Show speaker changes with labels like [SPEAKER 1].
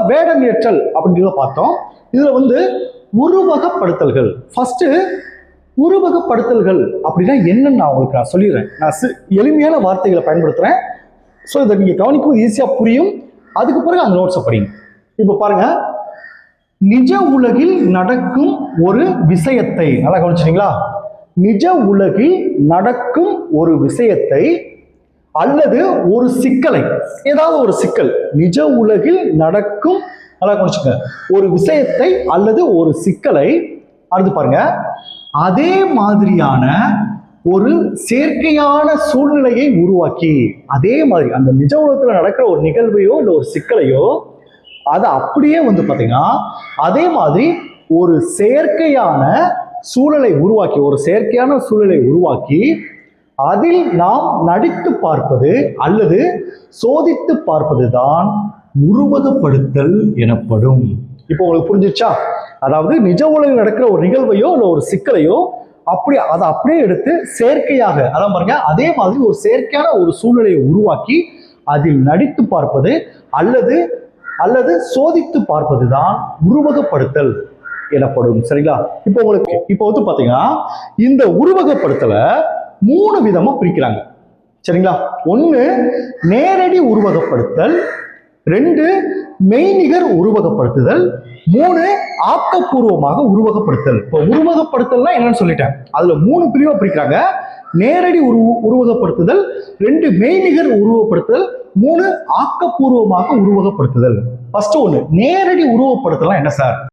[SPEAKER 1] வேடமியற்றல் அப்படின்றத பார்த்தோம். இதுல வந்து உருவகப்படுத்தல்கள். ஃபர்ஸ்ட் உருவகப்படுத்தல்கள் அப்படின்னா என்னன்னு நான் உங்களுக்கு நான் சொல்லிடுறேன். நான் எளிமையான வார்த்தைகளை பயன்படுத்துறேன். ஸோ இதை நீங்க கவனிக்கும் ஈஸியா புரியும். அதுக்கு பிறகு அந்த நோட்ஸை படிங்க. இப்போ பாருங்க, நிஜ உலகில் நடக்கும் ஒரு விஷயத்தை, நல்லா கவனிச்சிட்டீங்களா? நிஜ உலகில் நடக்கும் ஒரு விஷயத்தை அல்லது ஒரு சிக்கலை, ஏதாவது ஒரு சிக்கல், நிஜ உலகில் நடக்கும், நல்லா கவனிச்சுங்க, ஒரு விஷயத்தை அல்லது ஒரு சிக்கலை, அடுத்து பாருங்க, அதே மாதிரியான ஒரு செயற்கையான சூழ்நிலையை உருவாக்கி, அதே மாதிரி அந்த நிஜ உலகத்தில் நடக்கிற ஒரு நிகழ்வையோ இல்லை ஒரு சிக்கலையோ அதை அப்படியே வந்து பார்த்தீங்கன்னா அதே மாதிரி ஒரு செயற்கையான சூழலை உருவாக்கி, ஒரு செயற்கையான சூழலை உருவாக்கி அதில் நாம் நடித்து பார்ப்பது அல்லது சோதித்து பார்ப்பது தான் உருவகப்படுத்தல் எனப்படும். இப்போ உங்களுக்கு புரிஞ்சிருச்சா? அதாவது நிஜ உலகில் நடக்கிற ஒரு நிகழ்வையோ இல்லை ஒரு சிக்கலையோ அதை அப்படியே எடுத்து செயற்கையாக, அதான் பாருங்க, அதே மாதிரி ஒரு செயற்கையான ஒரு சூழ்நிலையை உருவாக்கி அதில் நடித்து பார்ப்பது அல்லது அல்லது சோதித்து பார்ப்பது தான் உருவகப்படுத்தல் எனப்படும். சரிங்களா? இப்போ உங்களுக்கு இப்போ வந்து பாத்தீங்கன்னா இந்த உருவகப்படுத்தலை 3 விதமா பிரிக்கிறாங்க. சரிங்களா? 1 நேரடி உருவகப்படுத்தல், 2 மெய்நிகர் உருவகப்படுத்துதல், 3 ஆக்கப்பூர்வமாக உருவகப்படுத்தல். இப்போ உருவகப்படுத்தல்னா என்னன்னு சொல்லிட்டேன். அதுல 3 பிரிவா பிரிக்கிறாங்க. நேரடி உருவகப்படுத்துதல், 2 மெய்நிகர் உருவகப்படுத்துதல், 3 ஆக்கப்பூர்வமாக உருவகப்படுத்துதல். ஃபர்ஸ்ட் 1 நேரடி உருவகப்படுத்தலாம் என்ன சார்?